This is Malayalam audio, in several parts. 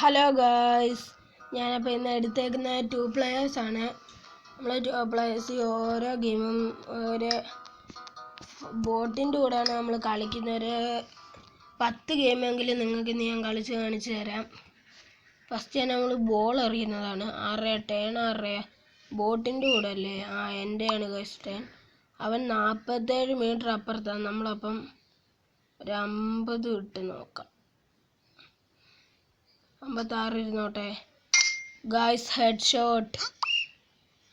ഹലോ ഗായ്സ്, ഞാനപ്പോൾ ഇന്ന് എടുത്തേക്കുന്ന 2 players ആണ്. നമ്മൾ 2 players ഓരോ ഗെയിമും ഒരു ബോട്ടിൻ്റെ കൂടെയാണ് നമ്മൾ കളിക്കുന്നത്. 10 ഗെയിമെങ്കിലും നിങ്ങൾക്ക് ഇന്ന് ഞാൻ കളിച്ച് കാണിച്ചു തരാം. ഫസ്റ്റ് നമ്മൾ ബോൾ എറിയുന്നതാണ്. ടേൺ ബോട്ടിൻ്റെ കൂടെ അല്ലേ? എൻ്റെയാണ് ഗൈസ് ടേൺ. അവൻ 47 മീറ്റർ അപ്പുറത്താണ്. നമ്മളപ്പം ഒരു 50 ഇട്ട് നോക്കാം. 56 ഇരുന്നോട്ടെ ഗായ്സ്. Head shot.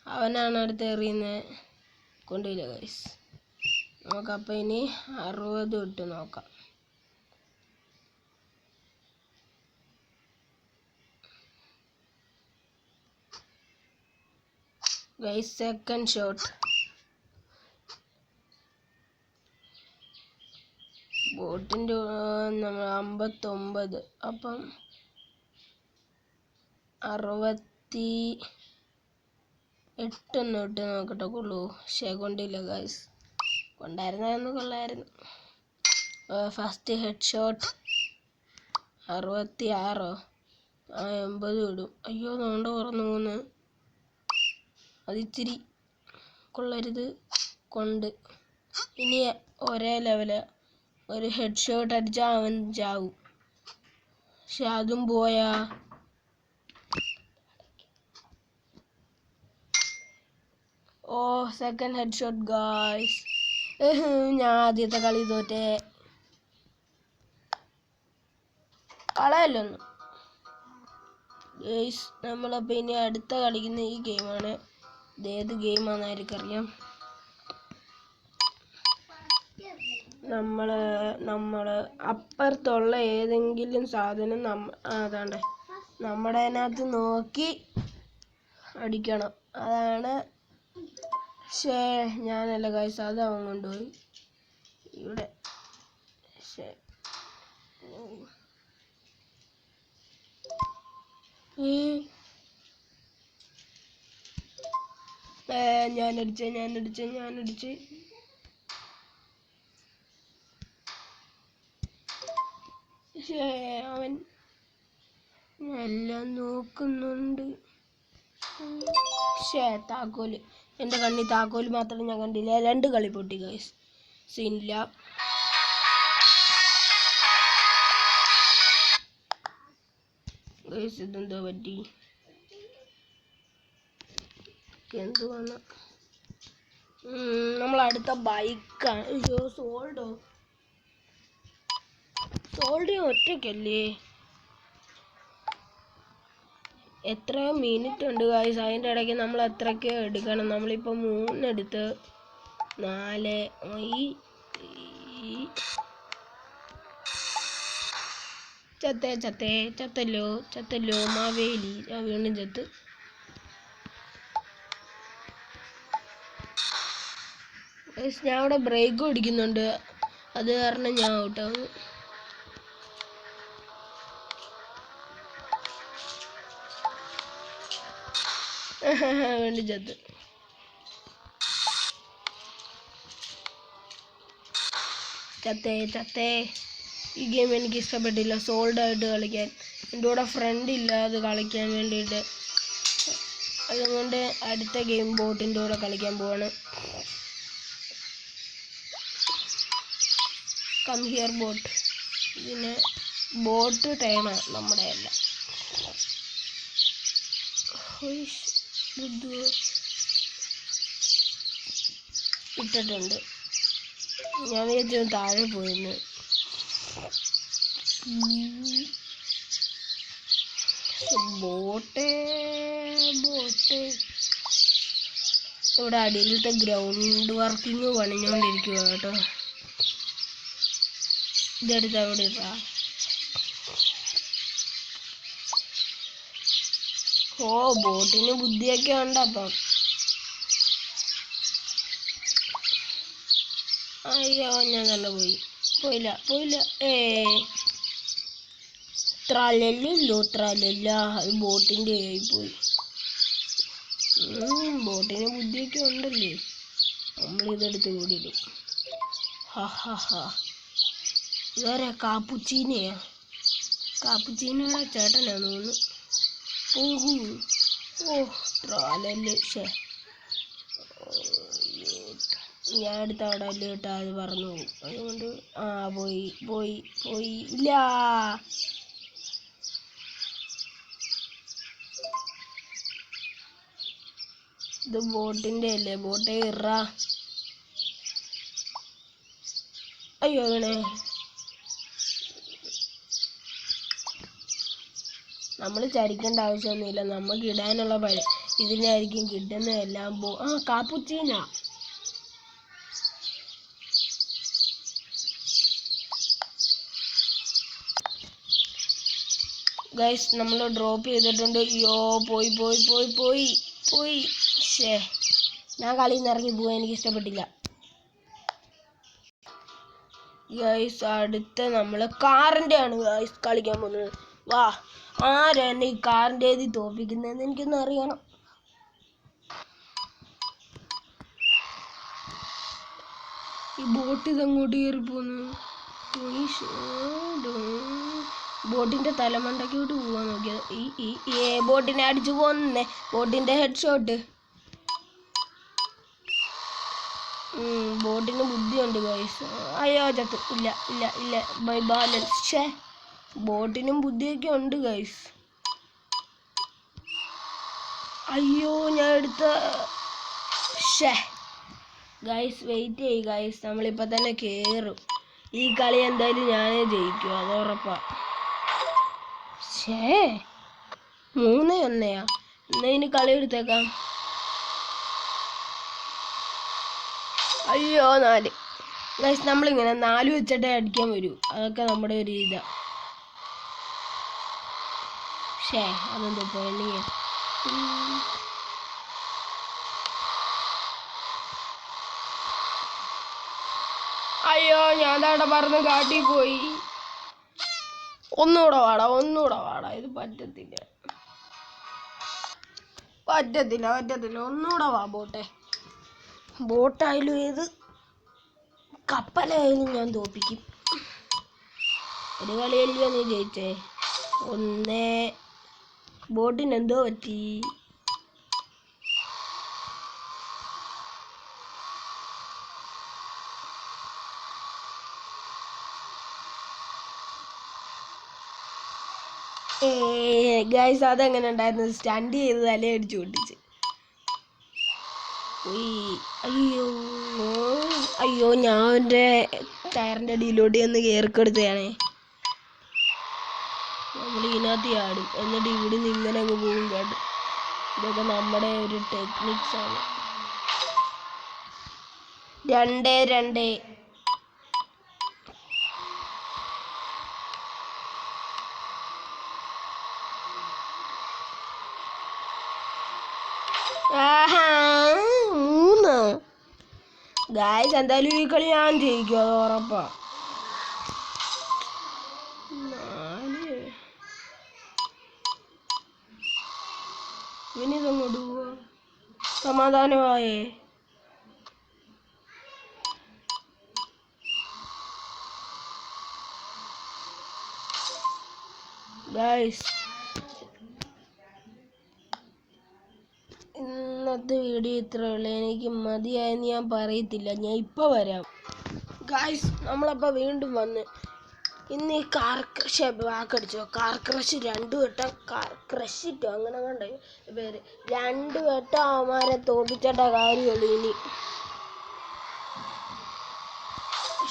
അവനാണ് അടുത്ത് എറിയുന്നത്. കൊണ്ടില്ല ഗായ്സ്. നമുക്കപ്പോൾ ഇനി 60 ഇട്ട് നോക്കാം. Guys second shot. ബോട്ടിൻ്റെ നമ്മൾ 59. അപ്പം 68 ഇട്ട് നോക്കട്ടെ. കൊള്ളൂ. കൊണ്ടില്ല ഗായ്സ്. കൊണ്ടായിരുന്നൊന്ന് കൊള്ളായിരുന്നു. First head shot. 66. 80 ഇടും. അയ്യോ, നോണ്ട കുറഞ്ഞു പോകുന്നു. അതിച്ചിരി കൊള്ളരുത്. കൊണ്ട് ഇനി ഒരേ ലെവല്. ഒരു ഹെഡ് ഷോട്ട് അടിച്ചാൽ അവൻ ചാവും. പക്ഷെ അതും പോയാ. Second head shot guys. ഞാൻ ആദ്യത്തെ കളി തോറ്റേ. കളയല്ലൊന്ന് ഗൈസ്. നമ്മളപ്പോൾ ഇനി അടുത്ത കളിക്കുന്ന ഈ ഗെയിമാണ്. ഇതേത് ഗെയിമാണെന്ന് ആർക്കറിയാം? നമ്മൾ അപ്പുറത്തുള്ള ഏതെങ്കിലും സാധനം അതാണ്ട് നമ്മുടെ അതിനകത്ത് നോക്കി അടിക്കണം. അതാണ്. ഞാനല്ല ഗൈസ്, അത് അവൻ കൊണ്ടുപോയി. ഇവിടെ ഞാനടിച്ച് അവൻ എല്ലാം നോക്കുന്നുണ്ട്. താക്കോല് എൻ്റെ കണ്ണി താക്കോല് മാത്രം ഞാൻ കണ്ടില്ല. 2 കളി പൊട്ടി ഗൈസ്. സീനില്ല. ഗൈസ് ഇതെന്തോ പറ്റി? എന്തുവാണ്? നമ്മൾ അടുത്ത ബൈക്കാണ്. അയ്യോ, സോൾഡോ ഒറ്റയ്ക്കല്ലേ? എത്രയോ മിനിറ്റ് ഉണ്ട് ഗൈസ്. അതിൻ്റെ ഇടയ്ക്ക് നമ്മൾ എത്രയൊക്കെയോ എടുക്കണം. നമ്മളിപ്പോൾ 3 എടുത്ത് 4. ചത്തല്ലോ മാവേലി. വീണ്ടും ചത്ത്. ഞാൻ അവിടെ ബ്രേക്ക് ഓടിക്കുന്നുണ്ട്. അത് കാരണം ഞാൻ ഔട്ടാവും. വീണ്ടും ചത്തേ. ഈ ഗെയിം എനിക്ക് ഇഷ്ടപ്പെട്ടില്ല. സോൾഡായിട്ട് കളിക്കാൻ. എൻ്റെ കൂടെ ഫ്രണ്ട് ഇല്ല അത് കളിക്കാൻ വേണ്ടിയിട്ട്. അതുകൊണ്ട് അടുത്ത ഗെയിം ബോട്ടിൻ്റെ കൂടെ കളിക്കാൻ പോവാണ്. Come here boat. പിന്നെ ബോട്ട് ടൈമാണ് നമ്മുടെ അല്ല. ഇട്ടിട്ടുണ്ട്. ഞാൻ വിചാരിച്ചു താഴെ പോയിന്ന്. ബോട്ട് ഇവിടെ അടിയിലത്തെ ഗ്രൗണ്ട് വർക്കിംഗ് പണിഞ്ഞുകൊണ്ടിരിക്കുക കേട്ടോ. ഇതെടുത്ത് അവിടെ ഇട്ടാ. ബോട്ടിന് ബുദ്ധിയൊക്കെ ഉണ്ട്. അപ്പം അയ്യോ, ഞാൻ തന്നെ പോയില്ല. ത്രല്ല. അത് ബോട്ടിൻ്റെ ആയിപ്പോയി. ബോട്ടിന് ബുദ്ധിയൊക്കെ ഉണ്ടല്ലേ. നമ്മളിതെടുത്ത് കൂടിയിടും. ഇതാരാ? കാപ്പുച്ചീനയാ? കാപ്പുച്ചീനയുടെ ചേട്ടനാന്ന് തോന്നുന്നു. ഓഹൂ ഓ ട്രാലല്ലേ ഷേ ഞാൻ അടുത്ത അവിടെ അല്ലേ കേട്ടാ അത് പറഞ്ഞു പോകും. അതുകൊണ്ട് പോയി പോയി പോയി ഇല്ല. ഇത് ബോട്ടിൻ്റെ അല്ലേ, ബോട്ടേ ഇറ. അയ്യോ അങ്ങനെ നമ്മൾ ചരിക്കേണ്ട ആവശ്യമൊന്നുമില്ല. നമുക്ക് ഇടാനുള്ള ഇതിനായിരിക്കും കിട്ടുന്നതെല്ലാം. കാപ്പുച്ചീന ഗൈസ് നമ്മൾ ഡ്രോപ്പ് ചെയ്തിട്ടുണ്ട്. അയ്യോ പോയി പോയി പോയി പോയി പോയി ഷേ ഞാൻ കളിയിൽ നിന്ന് ഇറങ്ങി പോവാൻ എനിക്ക് ഇഷ്ടപ്പെട്ടില്ല. ഗൈസ് അടുത്ത നമ്മൾ കാറിൻ്റെ ആണ് ഗൈസ് കളിക്കാൻ പോകുന്നത്. വാ ആരാണ് ഈ കാറിൻ്റെ തോപ്പിക്കുന്നതെന്ന് എനിക്കൊന്ന് അറിയണം. ഈ ബോട്ട് ഇതങ്ങോട്ട് കയറി പോന്നു. ബോട്ടിന്റെ തലമണ്ടക്കോട്ട് പോവാൻ നോക്കിയത്. ഈ ബോട്ടിനെ അടിച്ചു കൊന്നേ. ബോട്ടിന്റെ ഹെഡ് ഷോട്ട്. ബോട്ടിന് ബുദ്ധിയുണ്ട് ഗൈസ്. അയ്യോ ചത്തു. ഇല്ല ഇല്ല ഇല്ല ബൈ ബാലൻസ്. ഷേ ബോട്ടിനും ബുദ്ധിയൊക്കെ ഉണ്ട് ഗൈസ്. അയ്യോ ഞാൻ എടുത്ത ഷേ ഗൈസ് വെയിറ്റ് ചെയ്യ് ഗൈസ്. നമ്മളിപ്പോൾ തന്നെ കയറും. ഈ കളി എന്തായാലും ഞാനേ ജയിക്കും, അത് ഉറപ്പാ. ഷേ 3-1 എന്നാ ഇനി കളി എടുത്തേക്കാം. അയ്യോ 4 ഗൈസ്. നമ്മളിങ്ങനെ 4 വെച്ചിട്ടേ അടിക്കാൻ വരൂ. അതൊക്കെ നമ്മുടെ ഒരു ഇതാ. ഷേ അതെന്തോ പോയി. അയ്യോ ഞാൻ അവിടെ പറഞ്ഞ് കാട്ടി പോയി. ഒന്നുകൂടെ വാടാ, ഒന്നുകൂടെ വാടാ. ഇത് പറ്റത്തില്ല പറ്റത്തില്ല പറ്റത്തില്ല. ഒന്നുകൂടെ വാ ബോട്ടെ. ബോട്ടായാലും ഏത് കപ്പലായാലും ഞാൻ തോപ്പിക്കും. ഒരു കളിയല്ലയോ നീ ജയിച്ചേ. ബോട്ടിന് എന്തോ പറ്റി. ഗൈസ് അതെങ്ങനെ ഉണ്ടായിരുന്നു? സ്റ്റണ്ട് ചെയ്ത് തല അടിച്ചു പൊട്ടിച്ച്. അയ്യോ അയ്യോ ഞാൻ എൻ്റെ ടയറിൻ്റെ അടിയിലോട്ട് ചെന്ന് കയറിക്കൊടുത്തതാണേ. നമ്മൾ ഇതിനകത്ത് ചാടും എന്നിട്ട് ഇവിടെ നിന്ന് ഇങ്ങനെ അങ്ങ് പോകും കേട്ടോ. ഇതൊക്കെ നമ്മുടെ ഒരു ടെക്നിക്സ് ആണ്. 2-2. ഗായ്സ് എന്തായാലും ഈ കളി ഞാൻ ജയിക്കും, അത് ഉറപ്പാ. 4 ഇനിതങ്ങോട്ട് പോവാ. സമാധാനമായേ. ഗായ്സ് ഇന്നത്തെ വീഡിയോ ഇത്രേ ഉള്ളൂ. എനിക്ക് മതിയായെന്ന് ഞാൻ പറയത്തില്ല. ഞാൻ ഇപ്പോൾ വരാം ഗായ്സ്. നമ്മളപ്പോൾ വീണ്ടും വന്ന് ഇന്ന് ഈ കാർ ക്രഷ് വാക്കടിച്ചോ. കാർ ക്രഷ് 2 വട്ടം കാർ ക്രഷ് ഇട്ടോ അങ്ങനെ കണ്ട പേര്. 2 വട്ടം അവന്മാരെ തോപ്പിച്ചിട്ട കാര്യമുള്ളൂ ഇനി.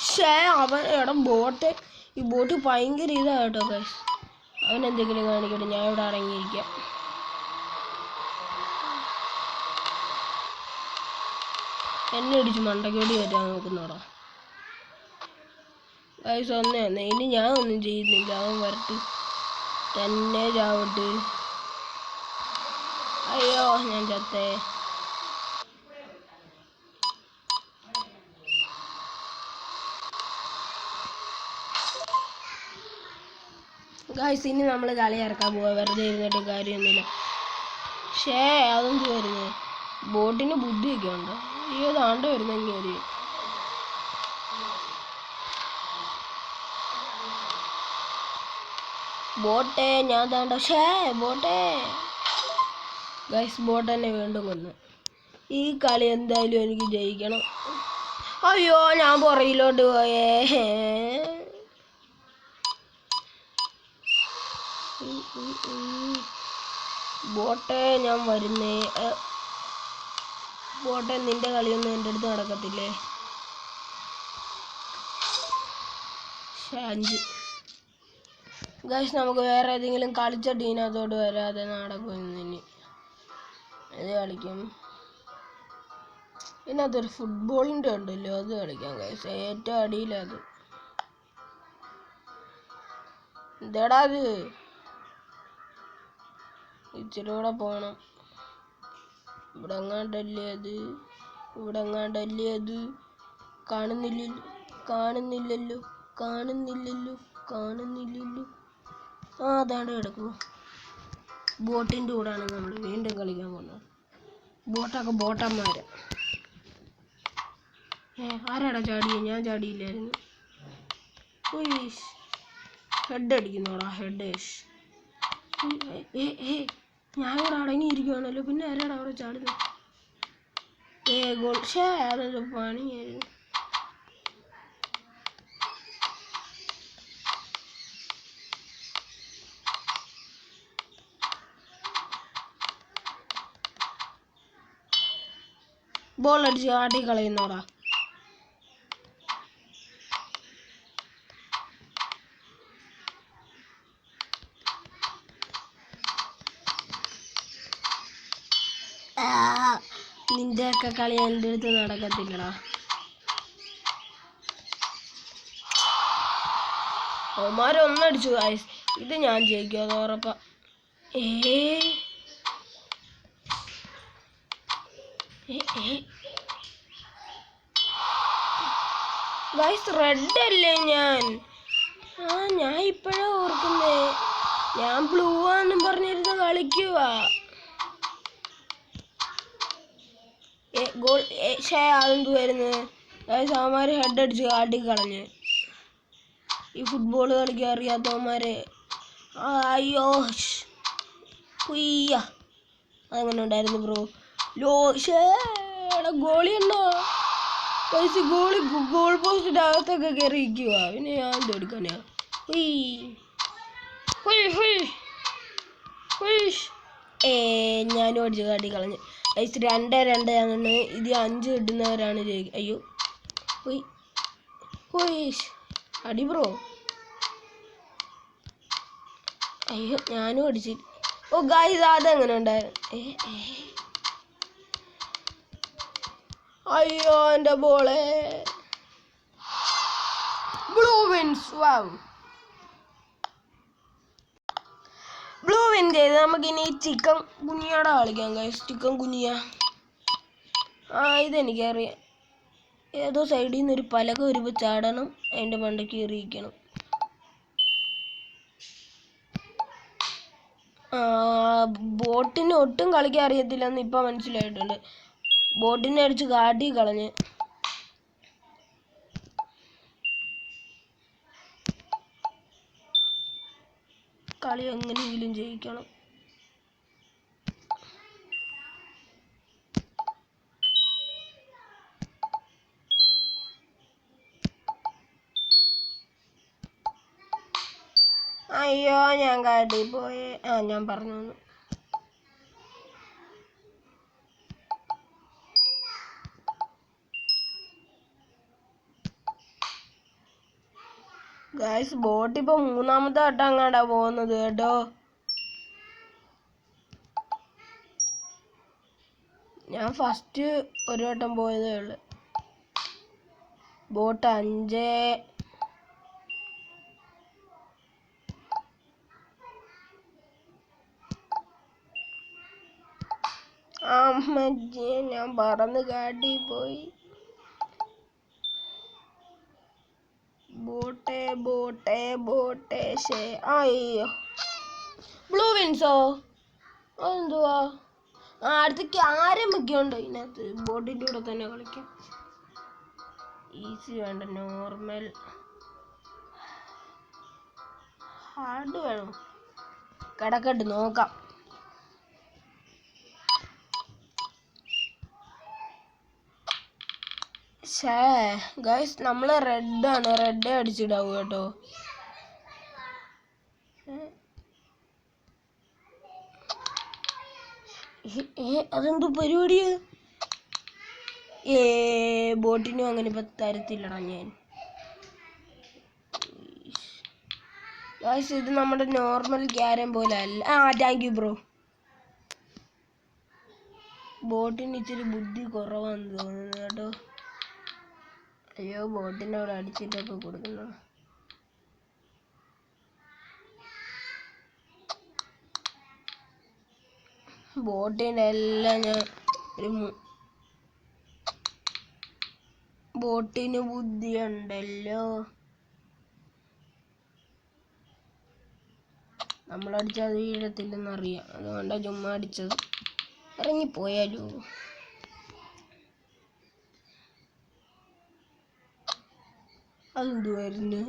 ഷേ അവൻ ബോട്ട് ഈ ബോട്ട് ഭയങ്കര ഇതാ കേട്ടോ ഗൈസ്. അവൻ എന്തെങ്കിലും കാണിക്കട്ടെ. ഞാൻ ഇവിടെ ഇറങ്ങിയിരിക്കാം. എന്നെ അടിച്ച് മണ്ടക്കോടി കയറ്റാൻ നോക്കുന്നോടാ ഗൈസ്. ഒന്നേ ഇനി ഞാൻ ഒന്നും ചെയ്യുന്നില്ല. അവൻ വരട്ട് തന്നെ ചാവട്ട്. അയ്യോ ഞാൻ ചത്തേ. ഗൈസ് ഇനി നമ്മൾ കളി ഇറക്കാൻ പോവാ. വെറുതെ ഇരുന്നിട്ട് കാര്യമൊന്നുമില്ല. ഷേ അതൊന്നും വരുന്നേ. ബോട്ടിന് ബുദ്ധിയൊക്കെ ഉണ്ടോ? ഏതാണ്ട് വരുന്നെങ്കിൽ ബോട്ടെ ഞാൻ താണ്ട ബോട്ടെ ഗൈസ് ബോട്ട് തന്നെ വീണ്ടും കൊന്നു. ഈ കളി എന്തായാലും എനിക്ക് ജയിക്കണം. അയ്യോ ഞാൻ പുറകിലോട്ട് പോയേ. ബോട്ടെ ഞാൻ വരുന്നേ. ബോട്ടെ നിന്റെ കളിയൊന്നും എൻ്റെ അടുത്ത് നടക്കത്തില്ലേ. 5 ഗൈസ് നമുക്ക് വേറെ ഏതെങ്കിലും കളിച്ച ടീനകത്തോട്ട് വരാതെ നടക്കും. ഇനി ഇത് കളിക്കും. ഇതിനകത്തൊരു ഫുട്ബോളിൻ്റെ ഉണ്ടല്ലോ, അത് കളിക്കാം ഗൈസ്. ഏറ്റവും അടിയിലത് എന്താടാ അത്. ഇച്ചിരി കൂടെ പോണം. ഇവിടെ എങ്ങാണ്ടല്ലേ അത്. കാണുന്നില്ലല്ലോ. ആ അതാണ് കിടക്കുന്നു. ബോട്ടിൻ്റെ കൂടാണ് നമ്മൾ വീണ്ടും കളിക്കാൻ പോകുന്നത്. ബോട്ടൊക്കെ ബോട്ടന്മാര്. ആരാടാ ചാടിയ? ഞാൻ ചാടിയില്ലായിരുന്നു. Head അടിക്കുന്നോടാ head. ഞാൻ ഇവിടെ അടങ്ങിയിരിക്കുവാണല്ലോ, പിന്നെ ആരാടാ അവിടെ ചാടുന്നത്? ഗോൾ. അതൊരു പണിയായിരുന്നു. ബോൾ അടിച്ച് ആട്ടി കളയുന്നോടാ. നിന്റെയൊക്കെ കളി എൻ്റെ അടുത്ത് നടക്കത്തില്ലടാ. അവന്മാരൊന്നടിച്ചു ഗൈസ്. ഇത് ഞാൻ ജയിക്കും, അത് ഉറപ്പാ. ഗൈസ് റെഡ് അല്ലേ ഞാൻ? ഞാൻ ഇപ്പോഴാ ഓർക്കുന്നേ. ഞാൻ ബ്ലൂ ആണെന്നും പറഞ്ഞിരുന്ന് കളിക്കുക. ഗോൾ. അതെന്തുവായിരുന്നു ഗൈസ്? അവന്മാര് ഹെഡ് അടിച്ച് കാട്ടിക്കളഞ്ഞ്. ഈ ഫുട്ബോൾ കളിക്കാൻ അറിയാത്തവന്മാരെ. അയ്യോ കുയ്യ. അതങ്ങനെ ഉണ്ടായിരുന്നു ബ്രോ. ഗോളി ഉണ്ടോ ഗൈസ്? ഗോൾ പോസ്റ്റിൻ്റെ അകത്തൊക്കെ കയറിയിരിക്കുക. പിന്നെ ഞാൻ എന്തെടുക്കാനാ? ഞാനും അടിച്ച് കാട്ടി കളഞ്ഞ് ഗൈസ്. 2-2 ആണ്. ഇത് 5 കിട്ടുന്നവരാണ് ജയിക്കുക. അയ്യോ അടി ബ്രോ. അയ്യോ ഞാനും അടിച്ചു. ഗൈസ് അതെങ്ങനെ ഉണ്ടായിരുന്നു? അയ്യോ എൻ്റെ ബോളെ. Blue wins. ബ്ലൂ വിൻ ചെയ്ത് നമുക്കിനി ചിക്കൻ കുഞ്ഞിയോടെ കളിക്കാം ഗൈസ്. ചിക്കൻ കുഞ്ഞിയ. ഇതെനിക്കറിയാം. ഏതോ സൈഡിൽ നിന്ന് ഒരു പലക വരുമ്പോൾ ചാടണം, അതിൻ്റെ മണ്ടയ്ക്ക് കയറിയിരിക്കണം. ബോട്ടിന് ഒട്ടും കളിക്കാൻ അറിയത്തില്ലെന്ന് ഇപ്പം മനസ്സിലായിട്ടുണ്ട്. ബോട്ടിനെ അടിച്ച് കാട്ടി കളഞ്ഞ്. കളി എങ്ങനെയെങ്കിലും ജയിക്കണം. അയ്യോ ഞാൻ കാട്ടിപ്പോയെ. ഞാൻ പറഞ്ഞു. ഗൈസ് ബോട്ട് ഇപ്പൊ 3ാമത്തെ വട്ടം അങ്ങാണ്ടാ പോകുന്നത് കേട്ടോ. ഞാൻ ഫസ്റ്റ് ഒരു വട്ടം പോയതേ ഉള്ളു. ബോട്ട് 5. അമ്മജി ഞാൻ പറന്ന് കാട്ടി പോയി. ബോട്ടെ അയ്യോ. ബ്ലൂ വിൻസോ? അതെന്തുവാ? അടുത്തേക്ക് ആരമൊക്കെ ഉണ്ടോ ഇതിനകത്ത്? ബോട്ടിൻ്റെ കൂടെ തന്നെ കളിക്കാം. ഈസി വേണ്ട, നോർമൽ. ഹാർഡ് വേണം. കിടക്കട്ട് നോക്കാം. ഗൈസ് നമ്മള് റെഡാണ്, റെഡ് അടിച്ചിടാവൂ കേട്ടോ. അതെന്തോ പരിപാടിയാ? ബോട്ടിനും അങ്ങനെ ഇപ്പൊ തരത്തില്ലടാ ഞാൻ. ഗൈസ് ഇത് നമ്മുടെ നോർമൽ ക്യാരം പോലെ അല്ല. Thank you bro. ബോട്ടിന് ഇച്ചിരി ബുദ്ധി കുറവാന്ന് തോന്നുന്നു കേട്ടോ. അയ്യോ ബോട്ടിൻ്റെ അവിടെ അടിച്ചിട്ടൊക്കെ കൊടുക്കുന്നു. ബോട്ടിൻ്റെ എല്ലാം ഞാൻ ഒരു ബോട്ടിന് ബുദ്ധിയുണ്ടല്ലോ. നമ്മളടിച്ചാൽ വീഴത്തില്ലെന്നറിയാം, അതുകൊണ്ടാണ് ചുമ്മാ അടിച്ചത്. ഇറങ്ങിപ്പോയാലോ? അതെന്തുവായിരുന്നു?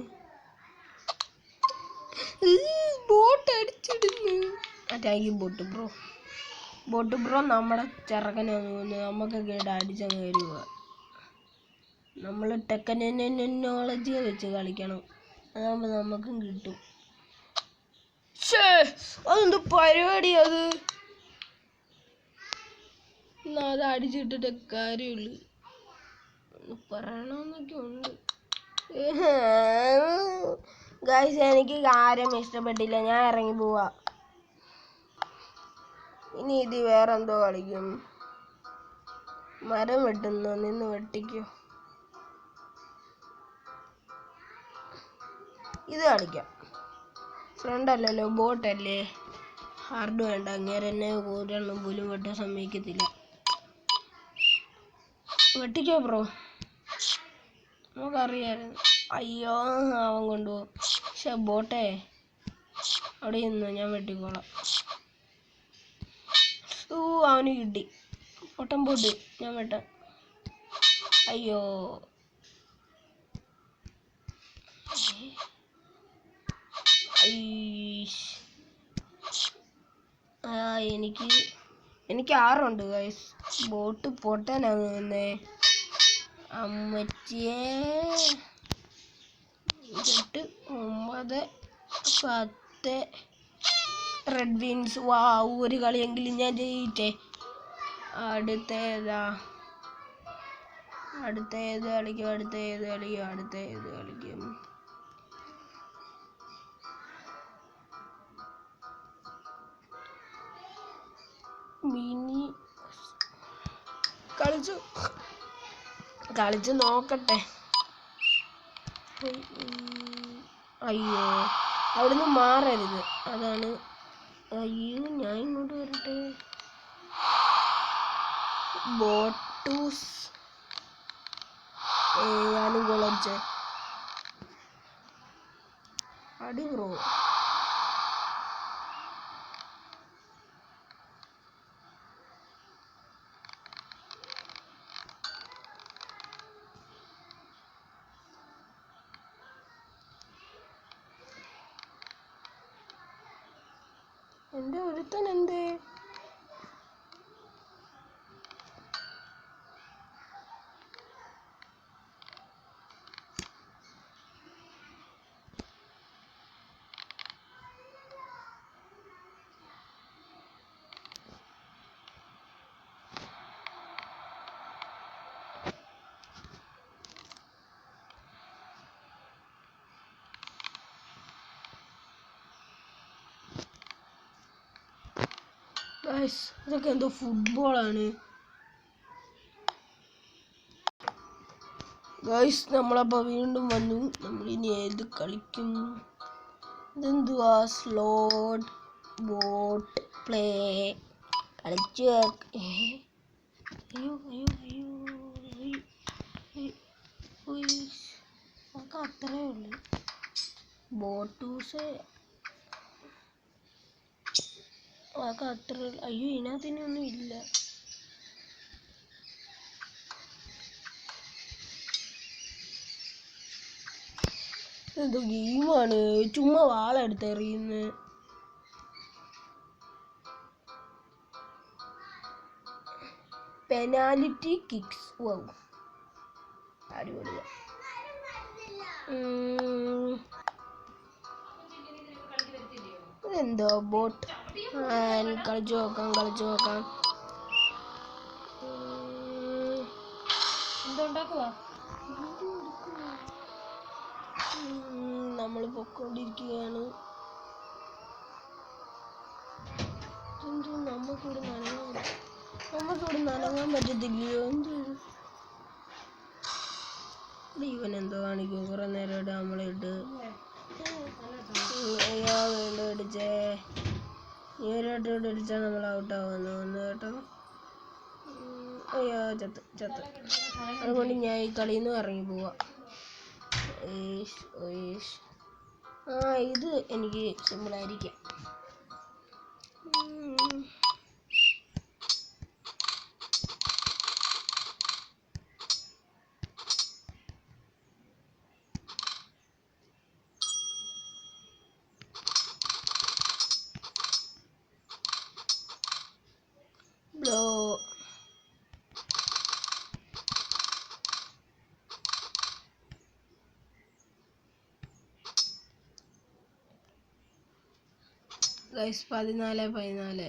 ബോട്ട് അടിച്ചിടുന്നു. Thank bot bro. Bot bro നമ്മുടെ ചെറുക്കനാന്ന് തോന്നുന്നു. നമുക്കൊക്കെ ഇവിടെ അടിച്ചങ്ങ് വരുക. നമ്മൾ ടെക്നോളജി വെച്ച് കളിക്കണം, അതാകുമ്പോൾ നമുക്കും കിട്ടും. അതെന്ത് പരിപാടി അത്? എന്നാ അത് അടിച്ചിട്ടിട്ട് കാര്യമുള്ളൂ. പറയണമെന്നൊക്കെ ഉണ്ട്. ഗൈസ് എനിക്ക് ആരും ഇഷ്ടപ്പെട്ടില്ല, ഞാൻ ഇറങ്ങി പോവാ. ഇനി ഇത് വേറെന്തോ കളിക്കും. മരം വെട്ടുന്നു, നിന്ന് വെട്ടിക്കോ. ഇത് കളിക്കാം. ഫ്രണ്ട് അല്ലല്ലോ, ബോട്ടല്ലേ. ഹാർഡ് വേണ്ട, അങ്ങനെ തന്നെ ഒരെണ്ണം പോലും വെട്ടാൻ സമ്മതിക്കത്തില്ല. വെട്ടിക്കോ ബ്രോ, നമുക്കറിയായിരുന്നു. അയ്യോ അവൻ കൊണ്ടുപോകും. പക്ഷെ ബോട്ടേ അവിടെ നിന്ന് ഞാൻ വെട്ടിക്കോളാം. അവന് കിട്ടി. പൊട്ടം പോട്ട് ഞാൻ വെട്ടാം. അയ്യോ എനിക്ക് 6 ഉണ്ട് ഗൈസ്. ബോട്ട് പൊട്ടാനാണ് തോന്നുന്നേ. അമ്മച്ചിയെ 8 9 10 റെഡ് വിൻസ്. ഒരു കളിയെങ്കിലും ഞാൻ ജയിച്ചേ. അടുത്ത ഏത് കളിക്കും? മിനി കളിച്ച് നോക്കട്ടെ. അയ്യോ അവിടുന്ന് മാറരുത്, അതാണ്. അയ്യോ ഞാൻ ഇങ്ങോട്ട് വരട്ടെ. ബോട്ടൂസ് ഞാനും കൊളടിച്ചേ. അടി ബ്രോ. എൻ്റെ ഒരുത്തൻ എന്തേ? ഇതൊക്കെ എന്തോ ഫുട്ബോളാണ് ഗൈസ്. നമ്മളപ്പോൾ വീണ്ടും വന്നു. നമ്മളിനി ഏത് കളിക്കും? ഇതെന്തുവാ? സ്ലോട്ട് ബോട്ട് പ്ലേ കളിച്ചു. അയ്യോ നമുക്ക് അത്രേ ഉള്ളു. ബോട്ടൂസ് അത്ര. അയ്യോ ഇതിനകത്തിനൊന്നും ഇല്ല. എന്തോ ഗെയിമാണ്, ചുമ്മാ വാളെടുത്ത് എറിയുന്നത്. Penalty kicks. വൗ, അടിപൊളിയാ. ഇതെന്തോ ബോട്ട്. കളിച്ചു നോക്കാം. നമ്മൾ പൊക്കോണ്ടിരിക്കുകയാണ്. നമുക്കിവിടെ നനങ്ങാൻ പറ്റത്തില്ലയോ? ഇവൻ എന്തോ കാണിക്കും? കുറെ നേരമായിട്ട് നമ്മളിട്ട് വീണ്ടും അടിച്ചേ. ഈ ഒരാട്ടോട് അടിച്ചാൽ നമ്മൾ ഔട്ടാവുന്നു കേട്ടോ. അയ്യോ, ചത്ത്. അതുകൊണ്ട് ഞാൻ ഈ കളിയിൽ നിന്ന് ഇറങ്ങി പോവാ. ഇത് എനിക്ക് സിമ്പിളായിരിക്കും. Blow guys 14.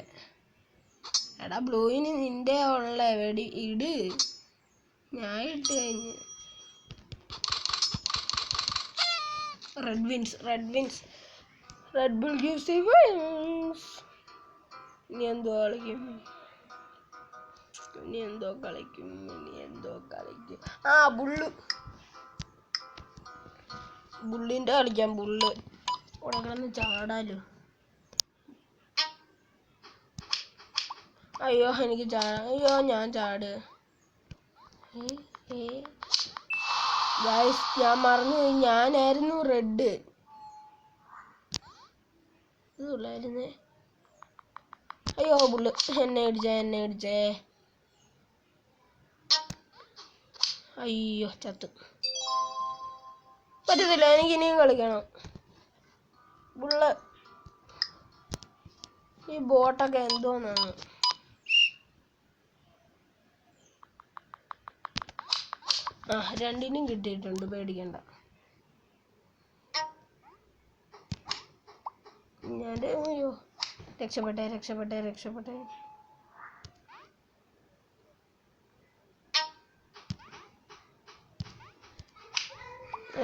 എടാ ബ്ലൂവിന് നിന്റെ ഉള്ള വെടി ഇട്. ഞാൻ ഇട്ട് കഴിഞ്ഞ്. Red bull gives you wings. ഇനി എന്തോ കളിക്കും. ബുള്ളിന്റെ കളിക്കാം. ബുള്ള് ഇവിടെ കിടന്ന് ചാടാലോ. അയ്യോ എനിക്ക് ഞാൻ ചാട്. ഗൈസ് ഞാൻ മറന്നുപോയി, ഞാനായിരുന്നു റെഡ്. ഇതുള്ളായിരുന്നേ. അയ്യോ ബുള്ള് എന്നെ ഇടിച്ചേ. അയ്യോ ചത്തു. പറ്റത്തില്ല, എനിക്ക് ഇനിയും കളിക്കണം. ബുള്ള് ഈ ബോട്ടൊക്കെ എന്തോന്നാണ്. രണ്ടിനും കിട്ടിയിട്ടുണ്ട്, പേടിക്കണ്ട. അയ്യോ രക്ഷപ്പെട്ടെ.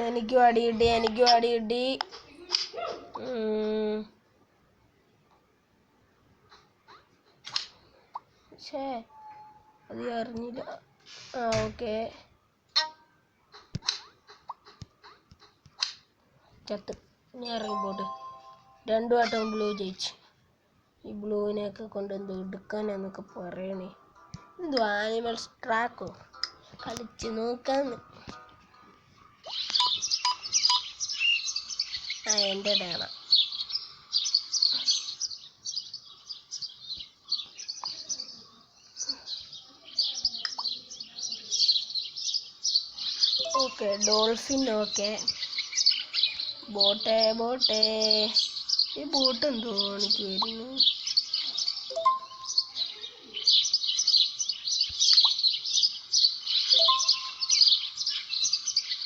എനിക്കും അടി കിട്ടി. അത് അറിഞ്ഞില്ല. ഓക്കെ ചത്ത്. ഇനി ഇറങ്ങിപ്പോട്ട്. 2 വട്ടം ബ്ലൂ ജയിച്ചു. ഈ ബ്ലൂവിനെയൊക്കെ കൊണ്ട് എന്തോ എടുക്കാനെന്നൊക്കെ പറയണേ. എന്തോ ആനിമൽസ് ട്രാക്കോ കളിച്ച് നോക്കാന്ന്. എൻ്റെ ടേണ. Okay dolphin. ഓക്കെ ബോട്ടെ. ഈ ബോട്ട് എന്തോ എനിക്ക് വരുന്നു.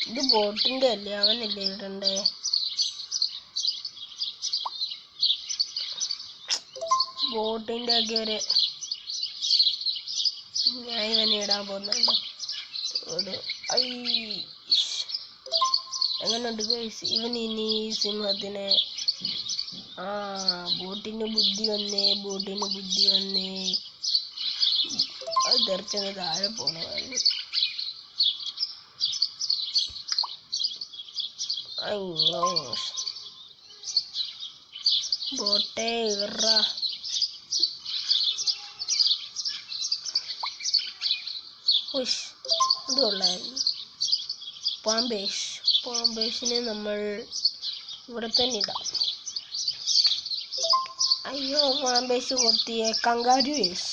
ഇത് ബോട്ടിന്റെ അല്ലേ? അവനല്ലേ ഇടണ്ടേ? ബോട്ടിന്റെ ഒക്കെ ഞാൻ ഇവനെ ഇടാൻ പോകുന്നുണ്ട്. എങ്ങനെയുണ്ട് ഗൈസ്? ഇവൻ ഇനി സിംഹത്തിനെ ബോട്ടിന് ബുദ്ധി വന്നേ. അത് തെറിച്ചങ്ങ് താഴെ പോണതാണ്. അയ്യോ ബോട്ടെ ഇറ. ഇതുള്ളായിരുന്നു പാമ്പേഷിനെ നമ്മൾ ഇവിടെ തന്നെ ഇടാം. അയ്യോ പാമ്പേഷ് കൊത്തിയെ. കങ്കാരുവേഷ്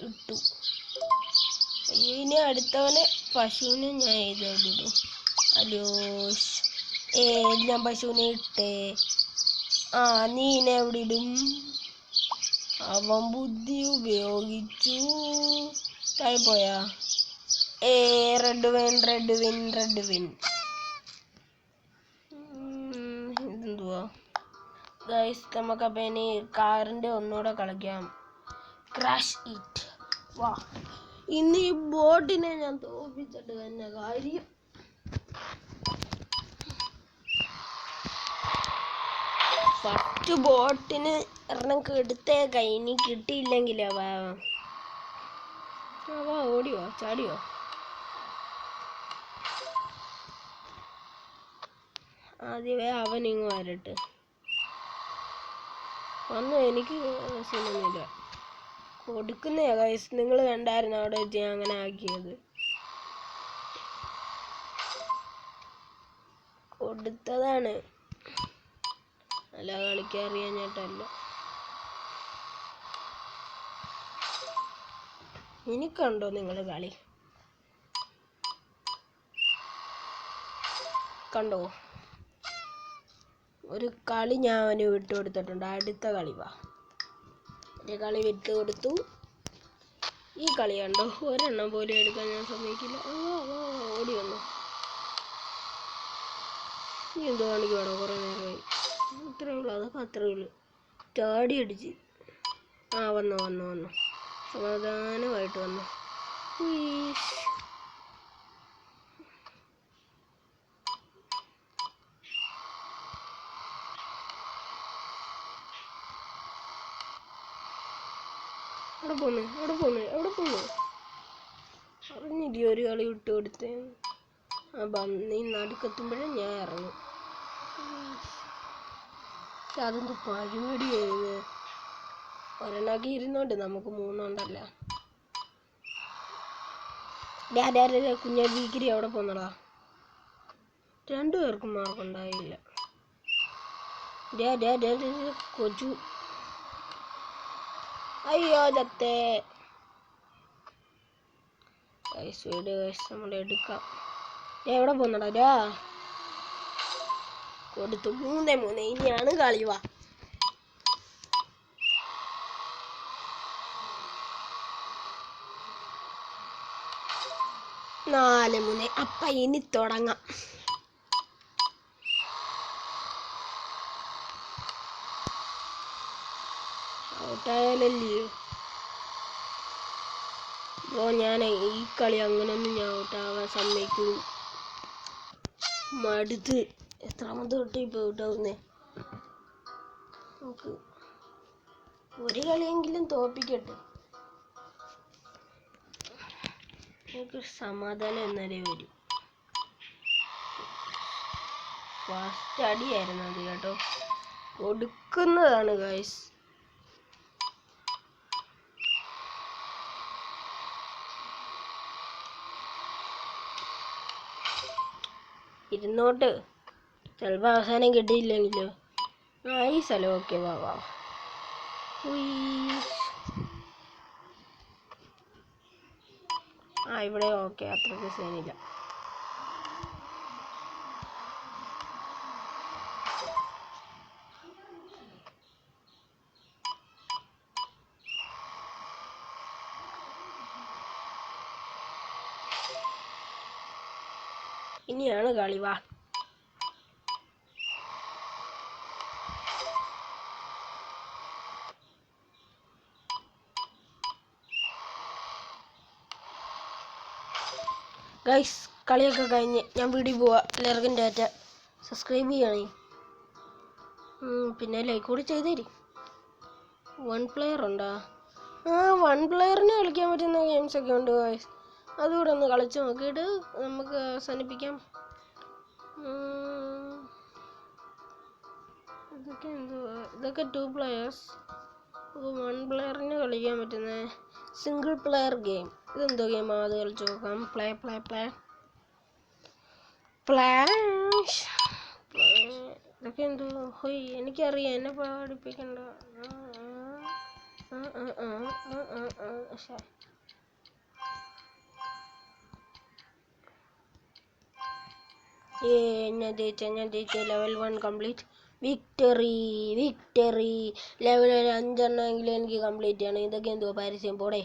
ഇട്ടു. അയ്യോ ഇനി അടുത്തവനെ പശുവിനെ ഞാൻ ഇടും. അല്ലോഷ് ഞാൻ പശുവിനെ ഇട്ടേ. ആ നീനെ എവിടെ ഇടും? അവൻ ബുദ്ധി ഉപയോഗിച്ചു. താഴെ പോയാ? Red win. ഇതെന്തുവാ ഗൈസ്? നമുക്കപ്പം ഇനി കാറിൻ്റെ ഒന്നുകൂടെ കളിക്കാം. Crash it. വാ, ഇന്ന് ഈ ബോട്ടിനെ ഞാൻ തോപ്പിച്ചിട്ട് തന്നെ കാര്യം. ഫസ്റ്റ് ബോട്ടിന് ഒരെണ്ണം കെടുത്തേക്ക. ഇനി കിട്ടിയില്ലെങ്കിലോ വാ ഓടിയോ ചാടിയോ? ആദ്യമേ അവൻ ഇങ്ങ് വരട്ടെ. വന്നു, എനിക്ക് സീനൊന്നുമില്ല. കൊടുക്കുന്നേ ഗൈസ്. നിങ്ങൾ കണ്ടായിരുന്നു അവിടെ വെച്ച് ഞാൻ അങ്ങനെ ആക്കിയത്. കൊടുത്തതാണ്, അല്ല കളിക്കാൻ അറിയാഞ്ഞിട്ടല്ല. എനിക്കുണ്ടോ നിങ്ങൾ കളി കണ്ടോ? ഒരു കളി ഞാൻ അവന് വിട്ടുകൊടുത്തിട്ടുണ്ട്. അടുത്ത കളി വാ. ഒരു കളി വിട്ടുകൊടുത്തു. ഈ കളി കണ്ടോ? ഒരെണ്ണം പോലും എടുക്കാൻ ഞാൻ സമ്മതിക്കില്ല. ഓടി വന്നു. നീ എന്തോ കാണിക്കുവാടോ? കുറേ നേരമായി. അത്രേ ഉള്ളൂ, അതൊക്കെ അത്രേ ഉള്ളൂ. ചാടി അടിച്ച്. വന്നു സമാധാനമായിട്ട് വന്നു. അവിടെ പോന്നു അറിഞ്ഞില്ല. ഒരു കളി വിട്ടു കൊടുത്തേ. നീ നടുക്കെത്തുമ്പോഴേ ഞാൻ ഇറങ്ങും. അതെന്ത് പരിപാടിയായിരുന്നു? ഒരെണ്ണാക്കി ഇരുന്നോണ്ട് നമുക്ക് മൂന്നുണ്ടല്ല. കുഞ്ഞാ വീക്കിരി അവിടെ പോന്നടാ. രണ്ടുപേർക്കും മാർക്കുണ്ടായില്ല. കൊച്ചു അയ്യോ ചത്തേ. നമ്മൾ എടുക്കാം. എവിടെ പോന്നടാ? കൊടുത്തു. 3-3. ഇനിയാണ് കളി. വാ, നാല് 3. അപ്പ ഇനി തുടങ്ങാം. ഔട്ടായാലല്ലേ ബ്രോ. ഞാൻ ഈ കളി അങ്ങനൊന്നും ഞാൻ ഔട്ടാവാൻ സമ്മതിക്കൂ. മടുത്ത്. എത്രാമത്തെ തൊട്ട് ഇപ്പൊ ഔട്ടാവുന്നേ? നമുക്ക് ഒരു കളിയെങ്കിലും തോപ്പിക്കട്ടെ. എനിക്ക് സമാധാനം എന്നാലേ വരും. ഫസ്റ്റ് അടിയായിരുന്നു അത് കേട്ടോ. കൊടുക്കുന്നതാണ് ഗൈസ്. ഇരുന്നോട്ട്, ചിലപ്പോൾ അവസാനം കിട്ടിയില്ലെങ്കിലോ. ഈ സ്ഥലം ഓക്കെ. വാ. ഇവിടെ ഓക്കെ, അത്രയ്ക്ക് സീനില്ല. ഇനിയാണ് കളി. വാ, ഗൈസ്. കളിയൊക്കെ കഴിഞ്ഞ് ഞാൻ വീട്ടിൽ പോവാ. എല്ലാവർക്കും ടാറ്റ. സബ്സ്ക്രൈബ് ചെയ്യണേ. പിന്നെ ലൈക്ക് കൂടി ചെയ്തേരി. 1 പ്ലെയർ ഉണ്ടോ? 1 പ്ലെയറിന് കളിക്കാൻ പറ്റുന്ന ഗെയിംസ് ഒക്കെ ഉണ്ട് ഗൈസ്. അതുകൂടെ ഒന്ന് കളിച്ച് നോക്കിയിട്ട് നമുക്ക് അവസാനിപ്പിക്കാം. ഇതൊക്കെ 2 പ്ലെയേഴ്സ്. 1 പ്ലെയറിന് കളിക്കാൻ പറ്റുന്ന സിംഗിൾ പ്ലെയർ ഗെയിം. ഇതെന്തോ ഗെയിമാ? അത് കളിച്ച് നോക്കാം. പ്ലേ ഇതൊക്കെ എന്തോ? എനിക്കറിയാം, എന്നെ പഠിപ്പിക്കണ്ട. ഞാൻ ജയിച്ച level 1 complete. Victory victory. Level ഒരു 5 എനിക്ക് കംപ്ലീറ്റ് ചെയ്യണം. ഇതൊക്കെ എന്തുവാ പരസ്യം പോടെ.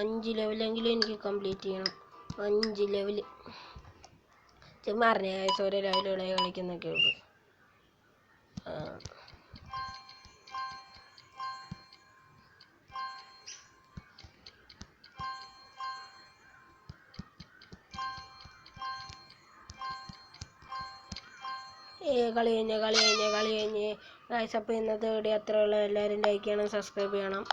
5 ലെവലെങ്കിലും എനിക്ക് കംപ്ലീറ്റ് ചെയ്യണം. 5 ലെവൽ ചുമ്മാ അറിഞ്ഞ ഓരോ ലെവലുകളെ കളിക്കുന്നൊക്കെ ഉള്ളു. കളി കഴിഞ്ഞ് ഗായ്സ്. അപ്പോൾ ഇന്നത്തെ വീഡിയോ അത്രയുള്ള. എല്ലാവരും ലൈക്ക് ചെയ്യണം, സബ്സ്ക്രൈബ് ചെയ്യണം.